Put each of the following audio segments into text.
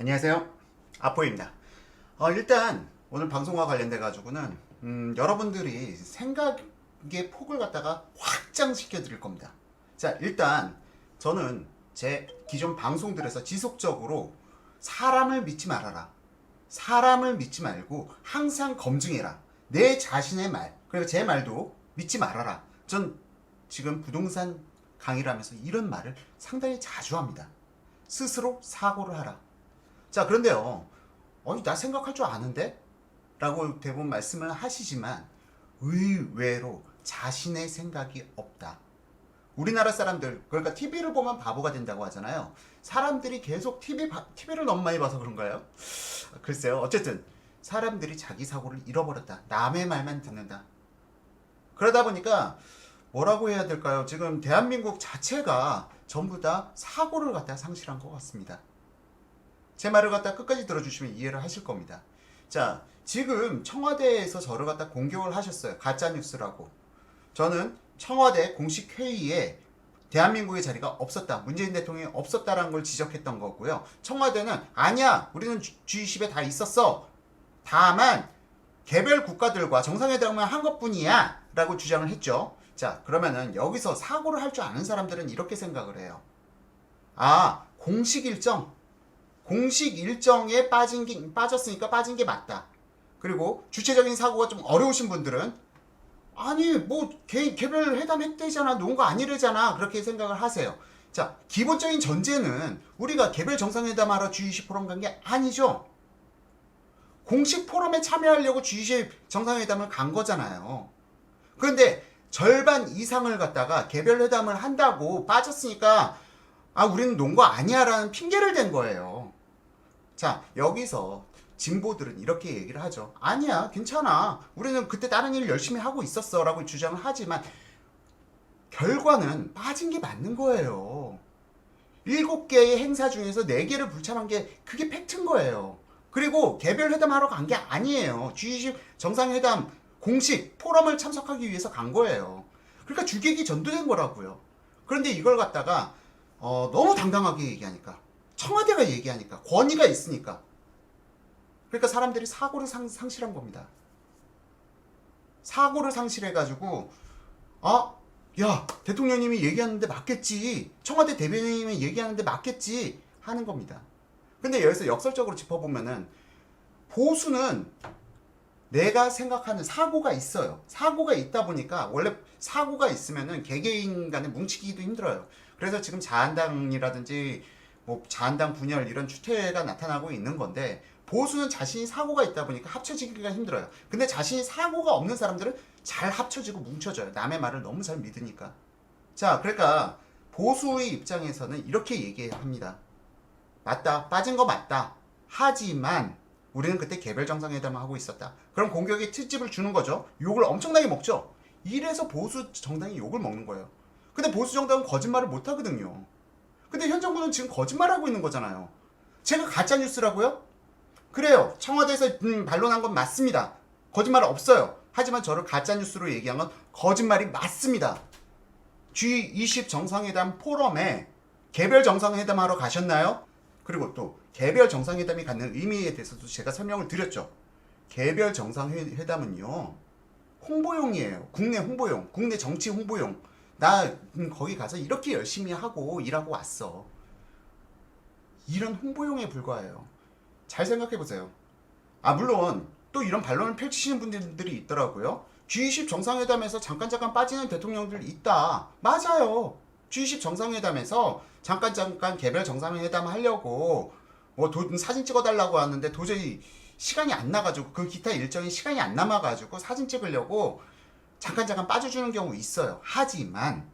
안녕하세요. 아포입니다. 일단 오늘 방송과 관련돼 가지고는 여러분들이 생각의 폭을 갖다가 확장시켜 드릴 겁니다. 자, 일단 저는 제 기존 방송들에서 지속적으로 사람을 믿지 말아라. 사람을 믿지 말고 항상 검증해라. 내 자신의 말, 그리고 제 말도 믿지 말아라. 전 지금 부동산 강의를 하면서 이런 말을 상당히 자주 합니다. 스스로 사고를 하라. 자, 그런데요. 나 생각할 줄 아는데? 라고 대부분 말씀을 하시지만 의외로 자신의 생각이 없다. 우리나라 사람들, 그러니까 TV를 보면 바보가 된다고 하잖아요. 사람들이 계속 TV를 너무 많이 봐서 그런가요? 글쎄요. 어쨌든 사람들이 자기 사고를 잃어버렸다. 남의 말만 듣는다. 그러다 보니까 뭐라고 해야 될까요? 지금 대한민국 자체가 전부 다 사고를 갖다 상실한 것 같습니다. 제 말을 갖다 끝까지 들어주시면 이해를 하실 겁니다. 자, 지금 청와대에서 저를 갖다 공격을 하셨어요. 가짜뉴스라고. 저는 청와대 공식 회의에 대한민국의 자리가 없었다. 문재인 대통령이 없었다라는 걸 지적했던 거고요. 청와대는 아니야. 우리는 G20에 다 있었어. 다만 개별 국가들과 정상회담을 한 것뿐이야. 라고 주장을 했죠. 자, 그러면은 여기서 사고를 할 줄 아는 사람들은 이렇게 생각을 해요. 공식 일정에 빠졌으니까 빠진 게 맞다. 그리고 주체적인 사고가 좀 어려우신 분들은 아니 뭐 개별 회담 했대잖아, 놓은 거 아니래잖아, 그렇게 생각을 하세요. 자, 기본적인 전제는 우리가 개별 정상회담 하러 G20 포럼 간 게 아니죠. 공식 포럼에 참여하려고 G20 정상회담을 간 거잖아요. 그런데 절반 이상을 갖다가 개별 회담을 한다고 빠졌으니까 우리는 놓은 거 아니야 라는 핑계를 댄 거예요. 자, 여기서 진보들은 이렇게 얘기를 하죠. 아니야, 괜찮아. 우리는 그때 다른 일 열심히 하고 있었어 라고 주장을 하지만 결과는 빠진 게 맞는 거예요. 7개의 행사 중에서 4개를 불참한 게 그게 팩트인 거예요. 그리고 개별 회담 하러 간 게 아니에요. G20 정상회담 공식 포럼을 참석하기 위해서 간 거예요. 그러니까 주객이 전도된 거라고요. 그런데 이걸 갖다가 너무 당당하게 얘기하니까, 청와대가 얘기하니까, 권위가 있으니까, 그러니까 사람들이 사고를 상실한 겁니다. 사고를 상실해가지고 야, 대통령님이 얘기하는데 맞겠지, 청와대 대변인님이 얘기하는데 맞겠지 하는 겁니다. 근데 여기서 역설적으로 짚어보면은 보수는 내가 생각하는 사고가 있어요. 사고가 있다 보니까, 원래 사고가 있으면은 개개인 간에 뭉치기도 힘들어요. 그래서 지금 자한당이라든지 뭐 자한당 분열 이런 추태가 나타나고 있는 건데, 보수는 자신이 사고가 있다 보니까 합쳐지기가 힘들어요. 근데 자신이 사고가 없는 사람들은 잘 합쳐지고 뭉쳐져요. 남의 말을 너무 잘 믿으니까. 자, 그러니까 보수의 입장에서는 이렇게 얘기합니다. 맞다, 빠진 거 맞다. 하지만 우리는 그때 개별 정상회담을 하고 있었다. 그럼 공격의 특집을 주는 거죠. 욕을 엄청나게 먹죠. 이래서 보수 정당이 욕을 먹는 거예요. 근데 보수 정당은 거짓말을 못 하거든요. 근데 현 정부는 지금 거짓말하고 있는 거잖아요. 제가 가짜뉴스라고요? 그래요. 청와대에서 반론한 건 맞습니다. 거짓말 없어요. 하지만 저를 가짜뉴스로 얘기한 건 거짓말이 맞습니다. G20 정상회담 포럼에 개별 정상회담 하러 가셨나요? 그리고 또 개별 정상회담이 갖는 의미에 대해서도 제가 설명을 드렸죠. 개별 정상회담은요, 홍보용이에요. 국내 홍보용, 국내 정치 홍보용. 나 거기 가서 이렇게 열심히 하고 일하고 왔어. 이런 홍보용에 불과해요. 잘 생각해보세요. 물론 또 이런 반론을 펼치시는 분들이 있더라고요. G20 정상회담에서 잠깐 빠지는 대통령들 있다. 맞아요. G20 정상회담에서 잠깐 개별 정상회담 하려고 뭐 사진 찍어달라고 하는데 도저히 시간이 안 나가지고, 그 기타 일정이 시간이 안 남아가지고 사진 찍으려고 잠깐 빠져주는 경우 있어요. 하지만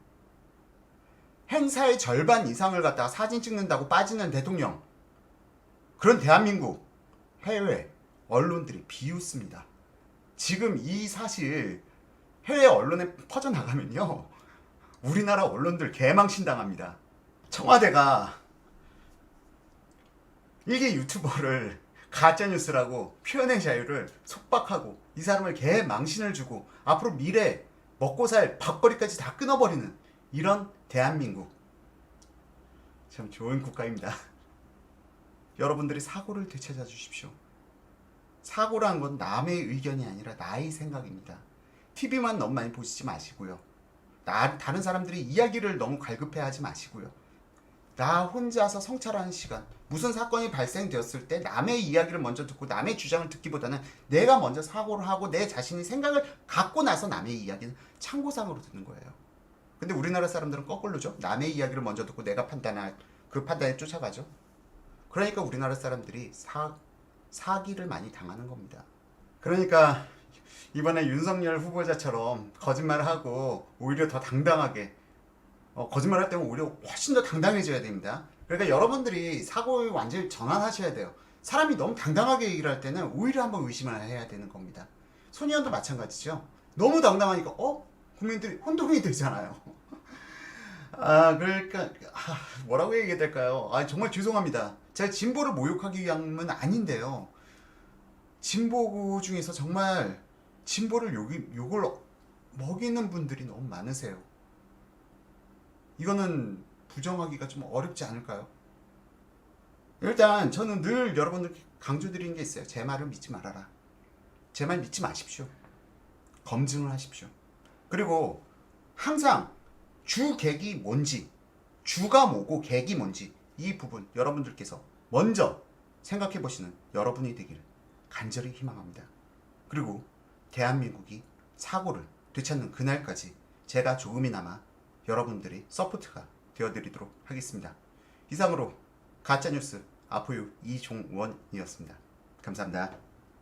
행사의 절반 이상을 갖다가 사진 찍는다고 빠지는 대통령, 그런 대한민국 해외 언론들이 비웃습니다. 지금 이 사실 해외 언론에 퍼져나가면요, 우리나라 언론들 개망신당합니다. 청와대가 일개 유튜버를 가짜뉴스라고 표현의 자유를 속박하고 이 사람을 개망신을 주고 앞으로 미래 먹고 살 밥벌이까지 다 끊어버리는 이런 대한민국, 참 좋은 국가입니다. 여러분들이 사고를 되찾아 주십시오. 사고란 건 남의 의견이 아니라 나의 생각입니다. TV만 너무 많이 보시지 마시고요. 다른 사람들이 이야기를 너무 갈급해 하지 마시고요. 나 혼자서 성찰하는 시간. 무슨 사건이 발생되었을 때 남의 이야기를 먼저 듣고 남의 주장을 듣기보다는 내가 먼저 사고를 하고 내 자신이 생각을 갖고 나서 남의 이야기는 참고상으로 듣는 거예요. 근데 우리나라 사람들은 거꾸로죠. 남의 이야기를 먼저 듣고 내가 판단할 그 판단에 쫓아가죠. 그러니까 우리나라 사람들이 사기를 많이 당하는 겁니다. 그러니까 이번에 윤석열 후보자처럼 거짓말을 하고 오히려 더 당당하게 거짓말할 때는 오히려 훨씬 더 당당해져야 됩니다. 그러니까 여러분들이 사고를 완전히 전환하셔야 돼요. 사람이 너무 당당하게 얘기를 할 때는 오히려 한번 의심을 해야 되는 겁니다. 손희연도 마찬가지죠. 너무 당당하니까 국민들이 혼동이 되잖아요. 그러니까 뭐라고 얘기해야 될까요? 정말 죄송합니다. 제가 진보를 모욕하기 위함은 아닌데요. 진보 중에서 정말 진보를 욕을 먹이는 분들이 너무 많으세요. 이거는 부정하기가 좀 어렵지 않을까요? 일단 저는 늘 여러분들께 강조드리는 게 있어요. 제 말을 믿지 말아라. 제 말 믿지 마십시오. 검증을 하십시오. 그리고 항상 주객이 뭔지, 주가 뭐고 객이 뭔지 이 부분 여러분들께서 먼저 생각해 보시는 여러분이 되기를 간절히 희망합니다. 그리고 대한민국이 사고를 되찾는 그날까지 제가 조금이나마 여러분들이 서포트가 되어드리도록 하겠습니다. 이상으로 가짜뉴스 아포유 이종원이었습니다. 감사합니다.